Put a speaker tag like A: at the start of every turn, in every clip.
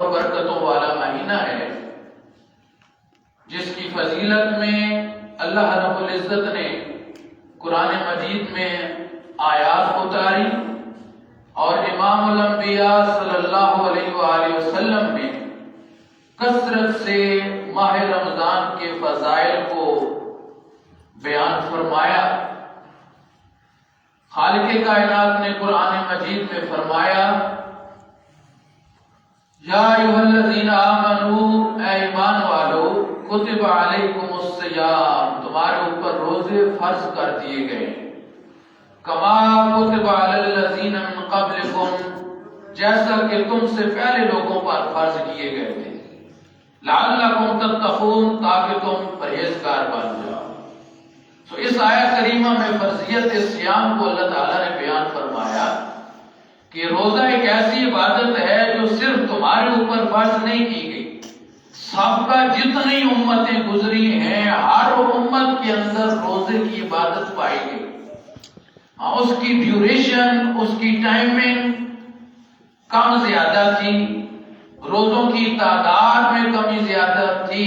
A: برکتوں والا مہینہ ہے، جس کی فضیلت میں اللہ رب العزت نے قرآن مجید میں آیات اتاری اور امام الانبیاء صلی اللہ علیہ وآلہ وسلم نے کثرت سے ماہ رمضان کے فضائل کو بیان فرمایا۔ خالق کائنات نے قرآن مجید میں فرمایا، یا ایھا الذین آمنوا، اے ایمان والو، کتب علیکم الصیام، تمہارے اوپر روزے فرض کر دیے گئے، کما کتب علی الذین من قبلکم، جیسا کہ تم سے پہلے لوگوں پر فرض کیے گئے تھے، لعلکم تتقون، تاکہ تم پرہیزگار بن جاؤ۔ تو اس آیت کریمہ میں فرضیت سیام کو اللہ تعالیٰ نے بیان فرمایا کہ روزہ ایک ایسی عبادت ہے جو صرف تمہارے اوپر فرض نہیں کی گئی، سب کا جتنی امتیں گزری ہیں ہر امت کے اندر روزے کی عبادت پائی گئی۔ اس کی ڈیوریشن، اس کی ٹائمنگ کم زیادہ تھی، روزوں کی تعداد میں کمی زیادہ تھی،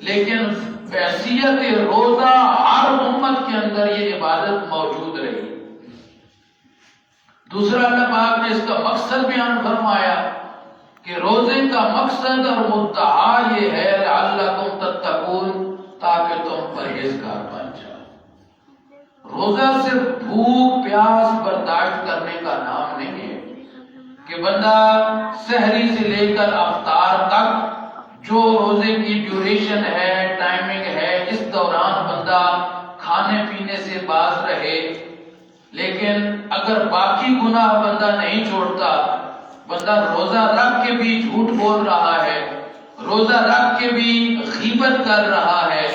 A: لیکن حیثیت روزہ ہر امت کے اندر یہ عبادت موجود رہی۔ دوسرا اللہ پاک نے اس کا مقصد بیان فرمایا کہ روزے کا مقصد اور مدعا یہ ہے لعلکم تتقون، تاکہ تم پرہیزگار بن جاؤ۔ روزہ صرف بھوک پیاس برداشت کرنے کا نام نہیں ہے کہ بندہ سحری سے لے کر افطار تک جو روزے کی ڈیوریشن ہے، ٹائمنگ ہے، اس دوران بندہ کھانے پینے سے باز رہے، لیکن اگر باقی گناہ بندہ نہیں چھوڑتا، بندہ روزہ رکھ کے بھی جھوٹ بول رہا ہے، روزہ رکھ کے بھی غیبت کر رہا ہے،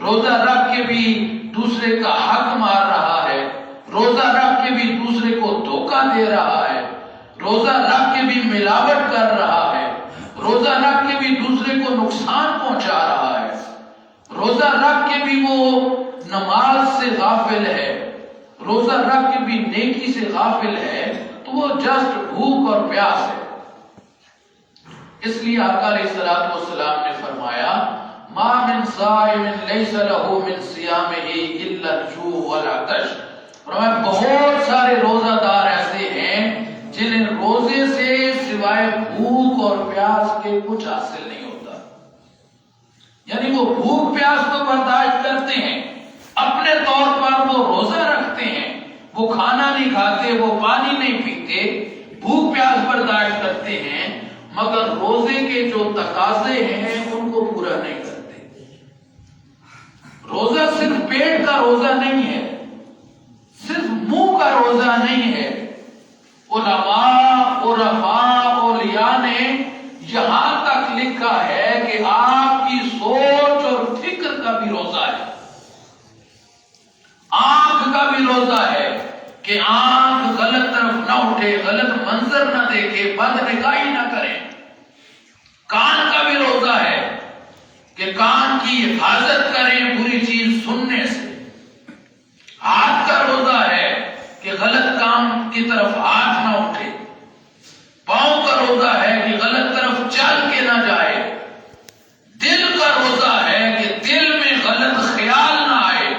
A: روزہ رکھ کے بھی دوسرے کا حق مار رہا ہے، روزہ رکھ کے بھی دوسرے کو دھوکہ دے رہا ہے، روزہ رکھ کے بھی ملاوٹ کر رہا ہے، روزہ رکھ کے بھی دوسرے کو نقصان پہنچا رہا ہے، روزہ رکھ کے بھی وہ نماز سے غافل ہے، روزہ رکھ کے بھی نیکی سے غافل ہے، تو وہ جسٹ بھوک اور پیاس ہے۔ اس لیے آقا علیہ الصلوۃ والسلام نے فرمایا، ما من صائم لیس له من صیامہ الا الجوع والعطش، فرمایا بہت سارے روزہ دار ایسے ہیں جنہیں روزے سے سوائے بھوک اور پیاس کے کچھ حاصل نہیں ہوتا، یعنی وہ بھوک پیاس کو برداشت کرتے ہیں، اپنے طور پر وہ روزہ رکھتے ہیں، وہ کھانا نہیں کھاتے، وہ پانی نہیں پیتے، بھوک پیاس برداشت کرتے ہیں، مگر روزے کے جو تقاضے ہیں ان کو پورا نہیں کرتے۔ روزہ صرف پیٹ کا روزہ نہیں ہے، صرف منہ کا روزہ نہیں ہے۔ علماء، عرفاء، اولیاء نے یہاں تک لکھا ہے کہ آپ کی سوچ اور فکر کا بھی روزہ ہے، آنکھ کا بھی روزہ ہے کہ آنکھ غلط طرف نہ اٹھے، غلط منظر نہ دیکھے، بد نگاہی نہ کرے۔ کان کا بھی روزہ ہے کہ کان کی حفاظت کریں بری چیز سننے سے۔ ہاتھ کا روزہ ہے کہ غلط کام کی طرف ہاتھ نہ اٹھے۔ پاؤں کا روزہ ہے کہ غلط طرف چل کے نہ جائے۔ دل کا روزہ ہے کہ دل میں غلط خیال نہ آئے۔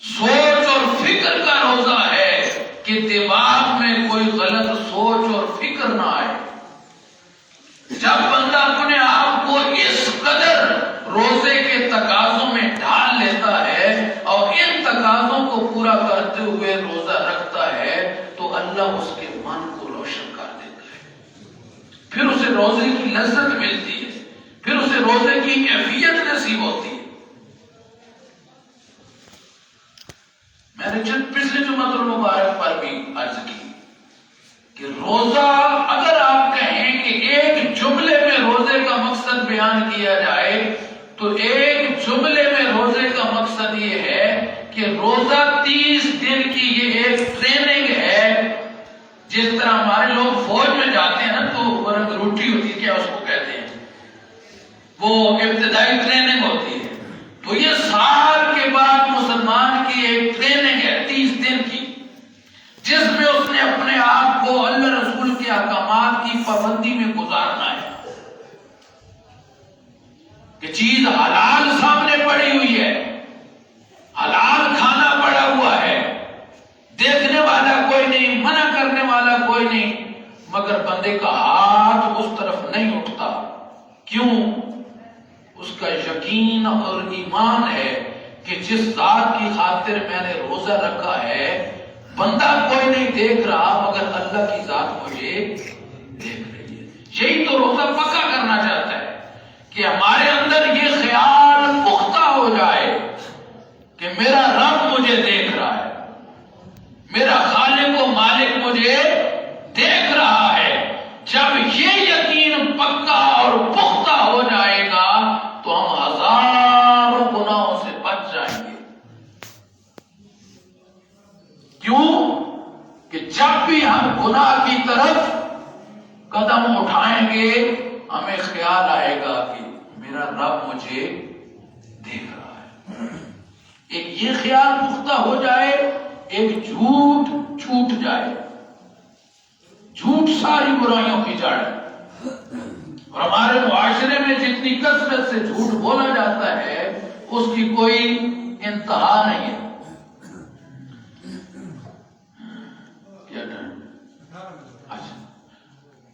A: سوچ اور فکر کا روزہ ہے کہ دماغ میں کوئی غلط سوچ اور فکر نہ آئے۔ جب بندہ اپنے آپ کو اس قدر روزے کے تقاضوں میں ڈال لیتا ہے اور ان تقاضوں کو پورا کرتے ہوئے روزہ رکھتا ہے تو اللہ اس کے من کو روشن کر دیتا ہے، پھر اسے روزے کی لذت ملتی ہے، پھر اسے روزے کی کیفیت نصیب ہوتی ہے۔ میں نے پچھلے جمعۃ المبارک پر بھی عرض کی کہ روزہ، اگر آپ کہیں کہ ایک جملے میں روزے کا مقصد بیان کیا جائے تو ایک جملے میں روزے کا مقصد یہ ہے کہ روزہ 30 دن کی یہ ایک ٹریننگ ہے۔ جس طرح ہمارے لوگ فوج میں جاتے ہیں نا تو روٹی ہوتی ہے، کیا اس کو کہتے ہیں، وہ ابتدائی ٹریننگ ہوتی ہے، تو یہ سال کے بعد مسلمان کی ایک ٹریننگ ہے 30 دن کی، جس میں اس نے اپنے آپ کو اللہ رسول کے احکامات کی پابندی میں گزارنا ہے۔ کہ چیز حلال سامنے پڑی ہوئی ہے، حلال کھانا پڑا ہوا ہے، دیکھنے والا کوئی نہیں، منع کرنے والا کوئی نہیں، مگر بندے کا ہاتھ اس طرف نہیں اٹھتا. کیوں؟ اس کا یقین اور ایمان ہے کہ جس ذات کی خاطر میں نے روزہ رکھا ہے، بندہ کوئی نہیں دیکھ رہا مگر اللہ کی ذات مجھے دیکھ رہی ہے. یہی تو روزہ پکا کرنا چاہتا ہے کہ ہمارے اندر یہ خیال پختہ ہو جائے کہ میرا رب مجھے دیکھ رہا ہے، میرا خالق و مالک مجھے دیکھ رہا ہے. جب یہ یقین پکا اور پختہ ہو جائے گا تو ہم ہزاروں گناہوں سے بچ جائیں گے. کیوں؟ کہ جب بھی ہم گناہ کی طرف قدم اٹھائیں گے ہمیں خیال آئے گا کہ میرا رب مجھے دیکھ رہا ہے. ایک یہ خیال پختہ ہو جائے، ایک جھوٹ چھوٹ جائے. جھوٹ ساری برائیوں کی جڑ ہے، اور ہمارے معاشرے میں جتنی کثرت سے جھوٹ بولا جاتا ہے اس کی کوئی انتہا نہیں ہے.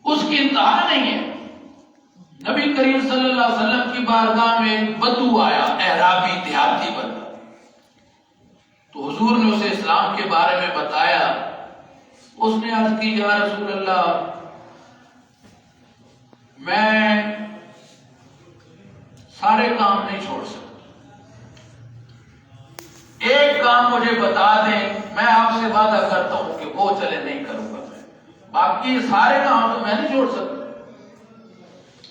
A: اس کی انتہا نہیں ہے. نبی کریم صلی اللہ علیہ وسلم کی بارگاہ میں ایک بدو آیا، اعرابی دیہاتی بندہ. تو حضور نے اسے اسلام کے بارے میں بتایا. اس نے عرض کی، یا رسول اللہ، میں سارے کام نہیں چھوڑ سکتا، ایک کام مجھے بتا دیں، میں آپ سے وعدہ کرتا ہوں کہ وہ چلے نہیں کروں گا، میں باقی سارے کام تو میں نہیں چھوڑ سکتا.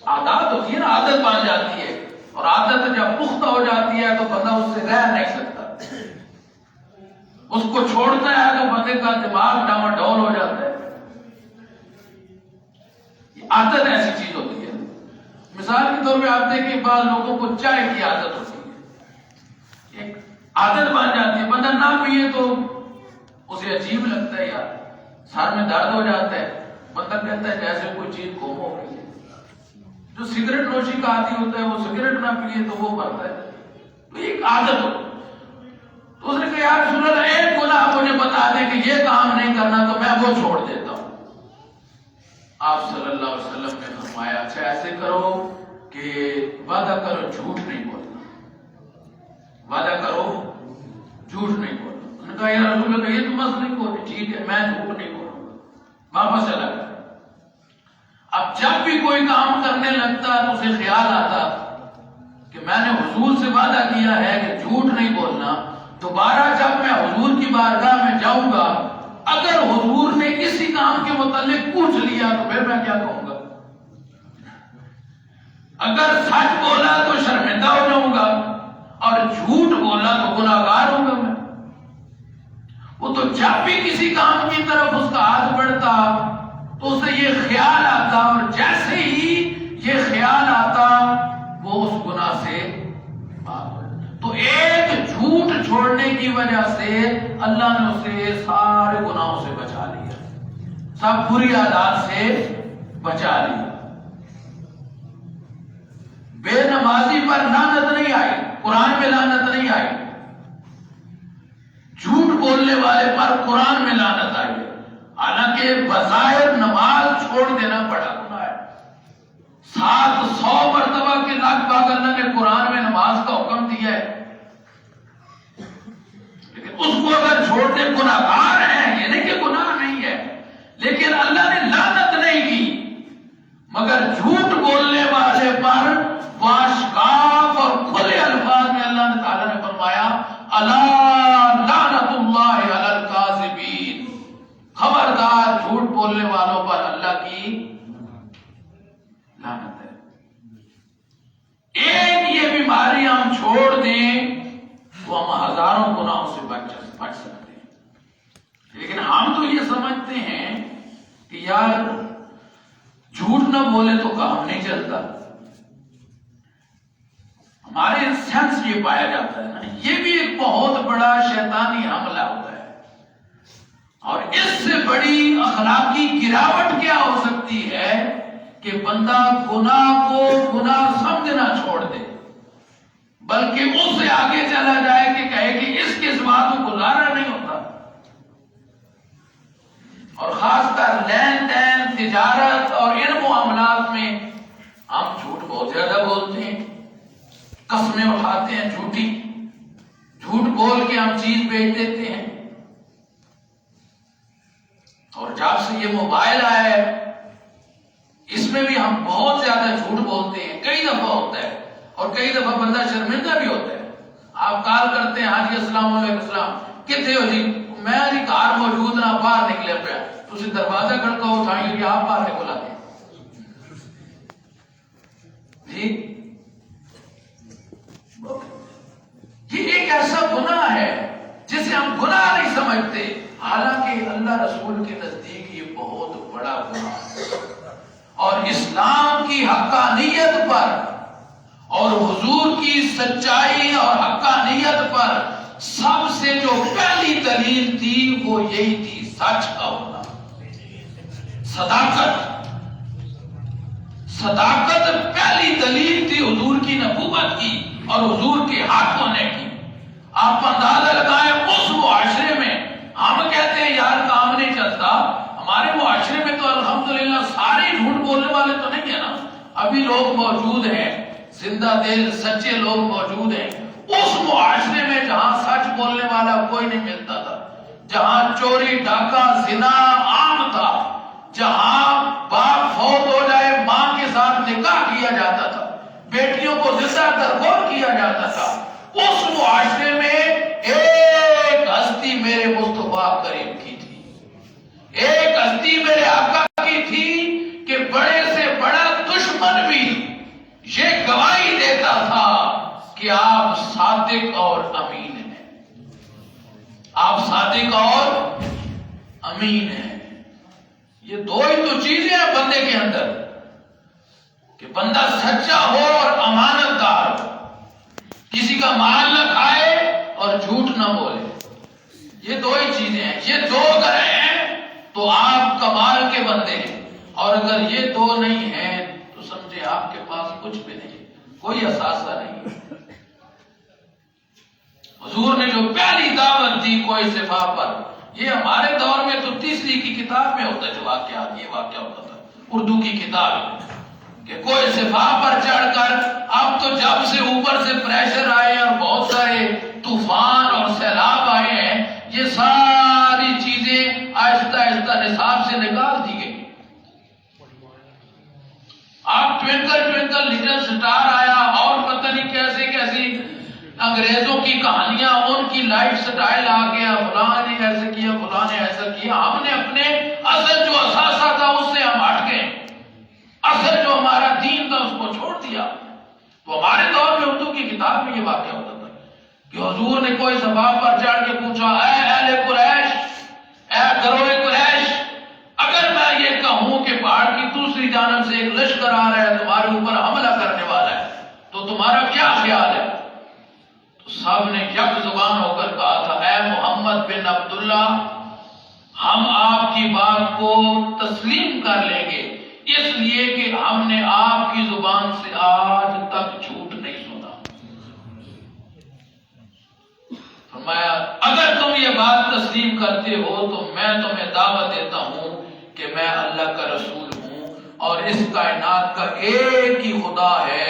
A: عادت ہوتی ہے نا، عادت بن جاتی ہے، اور عادت جب پختہ ہو جاتی ہے تو بندہ اس سے رہ نہیں سکتا. اس کو چھوڑتا ہے تو بندے کا دماغ ڈاواڈول ہو جاتا ہے. عادت ایسی چیز ہوتی ہے. مثال کے طور پہ آپ دیکھیں بعض لوگوں کو چائے کی عادت ہوتی ہے، ایک عادت بن جاتی ہے، بندہ نہ پیے تو اسے عجیب لگتا ہے، یار سر میں درد ہو جاتا ہے. بندہ کہتا ہے جیسے کوئی چیز گم ہو گئی ہے. جو سگریٹ نوشی کا عادی ہوتا ہے وہ سگریٹ نہ پیے تو وہ مرتا ہے. تو ایک عادت ہوتی ہے. تو اس نے کہا، یا رسول اللہ، ایک گناہ مجھے بتا دیں کہ یہ کام نہیں کرنا تو میں وہ چھوڑ دیتا ہوں. آپ صلی اللہ علیہ وسلم نے فرمایا، اچھا ایسے کرو کہ وعدہ کرو جھوٹ نہیں بولنا، وعدہ کرو جھوٹ نہیں بولنا. انہوں نے کہا، یا رسول اللہ یہ تو مسئلہ نہیں ہوتی. ٹھیک ہے، میں جھوٹ نہیں بولوں گا. واپس چلا گیا. اب جب بھی کوئی کام کرنے لگتا تو اسے خیال آتا کہ میں نے حضور سے وعدہ کیا ہے کہ جھوٹ نہیں بولنا. دوبارہ جب میں حضور کی بارگاہ میں جاؤں گا، اگر حضور نے کسی کام کے متعلق پوچھ لیا تو پھر میں کیا کہوں گا؟ اگر سچ بولا تو شرمندہ ہو جاؤں گا، اور جھوٹ بولا تو گناہگار ہوں گا میں. وہ تو جب بھی کسی کام کی طرف اس کا ہاتھ بڑھتا تو اسے یہ خیال آتا، اور جیسے ہی یہ خیال آتا وہ اس گناہ سے بھاگ. تو ایک جھوٹ چھوڑنے کی وجہ سے اللہ نے اسے سارے گناہوں سے بچا لیا، سب بری عادات سے بچا لیا. بے نمازی پر لعنت نہیں آئی، قرآن میں لعنت نہیں آئی. جھوٹ بولنے والے پر قرآن میں لعنت آئی. حالانکہ بظاہر نماز چھوڑ دینا بڑا گناہ ہے. 700 مرتبہ کے لگ بھگ اللہ نے قرآن میں نماز کا حکم دیا ہے، لیکن اس کو اگر چھوڑتے گناہگار ہیں. یہ نہیں کہ گناہ نہیں ہے، لیکن اللہ نے لعنت نہیں کی. مگر جھوٹ بولنے والے پر واشکاف اور کھلے الفاظ میں اللہ نے تعالیٰ نے فرمایا، الا لعنت اللہ علی الکاذبین. خبردار، جھوٹ بولنے والوں پر اللہ کی لعنت ہے. ایک یہ بیماری ہم چھوڑ دیں تو ہم ہزاروں گناہوں سے بچ سکتے ہیں. لیکن ہم تو یہ سمجھتے ہیں کہ یار جھوٹ نہ بولے تو کام نہیں چلتا. ہمارے سینس یہ پایا جاتا ہے نا، یہ بھی ایک بہت بڑا شیطانی حملہ ہوتا ہے. اور اس سے بڑی اخلاقی گراوٹ کیا ہو سکتی ہے کہ بندہ گناہ کو گناہ سمجھنا چھوڑ دے. بلکہ اس سے آگے چلا جائے کہ کہے کہ اس کے سوا تو گزارا نہیں ہوتا. اور خاص کر لین دین، تجارت اور ان معاملات میں ہم جھوٹ بہت زیادہ بولتے ہیں، قسمیں اٹھاتے ہیں جھوٹی، جھوٹ بول کے ہم چیز بیچ دیتے ہیں. اور جب سے یہ موبائل آیا ہے اس میں بھی ہم بہت زیادہ جھوٹ بولتے ہیں. کئی دفعہ ہوتا ہے اور کئی دفعہ بندہ شرمندہ بھی ہوتا ہے. آپ کال کرتے ہیں، ہاں جی السلام علیکم، السلام، کتنے ہو جی؟ میں جی گھر موجود نہ، باہر نکلے پیا. تسی دروازہ کھڑکاؤ اٹھائیں گے، آپ باہر نکل آتے جی. یہ ایک ایسا گناہ ہے جسے ہم گناہ نہیں سمجھتے، حالانکہ اللہ رسول کے نزدیک یہ بہت بڑا گناہ ہے. اور اسلام کی حقانیت پر اور حضور کی سچائی اور حقانیت پر سب سے جو پہلی دلیل تھی وہ یہی تھی، سچ کا ہونا، صداقت. صداقت پہلی دلیل تھی حضور کی نبوت کی اور حضور کے حق ہونے کی. آپ اندازہ لگائیں اس معاشرے میں ہم کہتے ہیں یار کام نہیں چلتا، ہمارے معاشرے میں تو الحمدللہ سارے جھوٹ بولنے والے تو نہیں ہیں نا، ابھی لوگ موجود ہیں، زندہ دل سچے لوگ موجود ہیں. اس معاشرے میں جہاں سچ بولنے والا کوئی نہیں ملتا تھا، جہاں چوری ڈاکہ زنا عام تھا، جہاں باپ فوت ہو جائے ماں کے ساتھ نکاح کیا جاتا تھا، بیٹیوں کو زندہ درگور کیا جاتا تھا، اس معاشرے میں ایک ہستی میرے مصطفیٰ کریم کی تھی، ایک ہستی میرے آقا کی تھی کہ بڑے سے بڑا دشمن بھی یہ گواہی دیتا تھا کہ آپ صادق اور امین ہیں، آپ صادق اور امین ہیں. یہ دو ہی تو چیزیں ہیں بندے کے اندر، کہ بندہ سچا ہو اور امانت دار ہو، کسی کا مال نہ کھائے اور جھوٹ نہ بولے. یہ دو ہی چیزیں ہیں. یہ دو اگر ہیں تو آپ کمال کے بندے ہیں، اور اگر یہ دو نہیں ہیں تو سمجھے آپ کے پاس کچھ بھی نہیں، کوئی اثاثہ نہیں. حضور نے جو پہلی دعوت دی کوئی صفا پر، یہ ہمارے دور میں تو تیسری کی کتاب میں ہوتا ہے جو واقعات، یہ واقعہ ہوتا تھا اردو کی کتاب میں کہ کوئی صفا پر چڑھ کر، اب تو جب سے اوپر سے پریشر آئے اور بہت سارے طوفان اور سیلاب آئے ہیں، یہ ساری چیزیں آہستہ آہستہ نصاب سے نکال دی گئی. اب ٹوینکل ٹوینکل لٹل سٹار آیا اور پتہ نہیں کیسے کیسی انگریزوں کی کہانیاں، ان کی لائف سٹائل آ گیا، فلاں نے ایسے کیا، فلاں نے ایسا کیا. ہم نے اپنے اصل جو اثاثہ تھا اس سے ہم ہٹ گئے، اصل جو ہمارا دین تھا اس کو چھوڑ دیا. تو ہمارے دور میں اردو کی کتاب میں یہ واقعہ ہوتا تھا کہ حضور نے کوئی صفا پر چڑھ کے پوچھا، اے اہل قریش، اے گروہ قریش، اگر میں یہ کہوں کہ پہاڑ کی دوسری جانب سے ایک لشکر آ رہا ہے تمہارے اوپر حملہ کرنے والا ہے تو تمہارا کیا خیال ہے؟ تو سب نے یک زبان ہو کر کہا تھا، اے محمد بن عبداللہ، ہم آپ کی بات کو تسلیم کر لیں گے، اس لیے کہ ہم نے آپ کی زبان سے آج تک جھوٹ نہیں سنا. فرمایا اگر تم یہ بات تسلیم کرتے ہو تو میں تمہیں دعوت دیتا ہوں کہ میں اللہ کا رسول ہوں اور اس کائنات کا ایک ہی خدا ہے،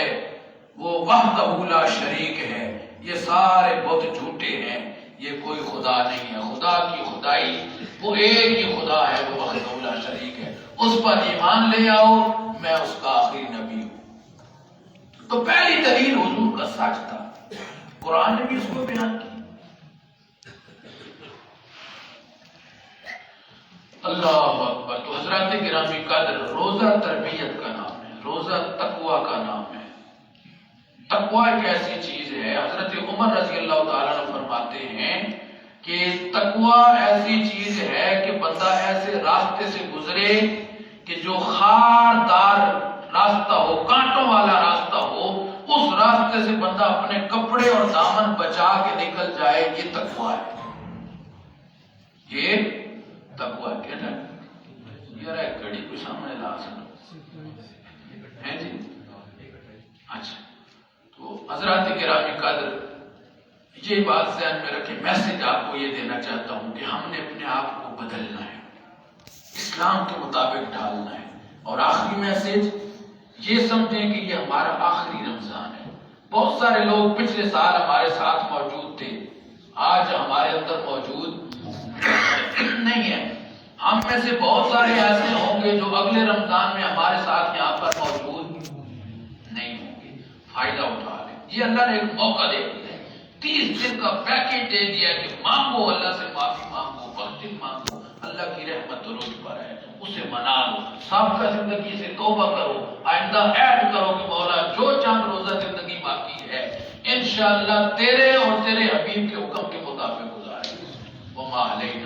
A: وہ وحدہ لا شریک ہے. یہ سارے بت جھوٹے ہیں، یہ کوئی خدا نہیں ہے، خدا کی خدائی وہ ایک ہی خدا ہے، وہ وحدہ لا شریک ہے، اس پر ایمان لے آؤ، میں اس کا آخری نبی ہوں. تو پہلی دلیل حضور کا سچ تھا، قرآن نے بھی اس کو بیان کی. اللہ اکبر. تو حضرات گرامی قدر، روزہ تربیت کا نام ہے، روزہ تقوی کا نام ہے. تقوی ایک ایسی چیز ہے، حضرت عمر رضی اللہ تعالیٰ عنہ فرماتے ہیں کہ تقوی ایسی چیز ہے کہ بندہ ایسے راستے سے گزرے کہ جو خاردار راستہ ہو، کانٹوں والا راستہ ہو، اس راستے سے بندہ اپنے کپڑے اور دامن بچا کے نکل جائے، یہ تقوی ہے. یہ تقوی کہنا یار ایک گھڑی کو سامنے لا سکتا ہے جی. اچھا، تو حضرات گرامی قدر، یہ بات ذہن میں رکھیں، میسج آپ کو یہ دینا چاہتا ہوں کہ ہم نے اپنے آپ کو بدلنا ہے، اسلام کے مطابق ڈالنا ہے۔ اور آخری میسج یہ سمجھیں کہ یہ ہمارا آخری رمضان ہے۔ بہت سارے لوگ پچھلے سال ہمارے ساتھ موجود تھے، آج ہمارے اندر موجود نہیں ہے۔ ہم میں سے بہت سارے ایسے ہوں گے جو اگلے رمضان میں ہمارے ساتھ یہاں پر موجود نہیں ہوں گے۔ فائدہ اٹھا لیں، یہ اللہ نے ایک موقع دے دیا ہے، 30 دن کا پیکج دے دیا کہ مانگو، اللہ سے معافی مانگو، بخشش مانگو، اللہ کی رحمت روز پر ہے، اسے منا لو، سابقہ زندگی سے توبہ کرو، آئندہ عہد کرو کہ مولا جو چاند روزہ زندگی باقی ہے انشاءاللہ تیرے اور تیرے حبیب کے حکم کے مطابق گزارے۔ وما علینا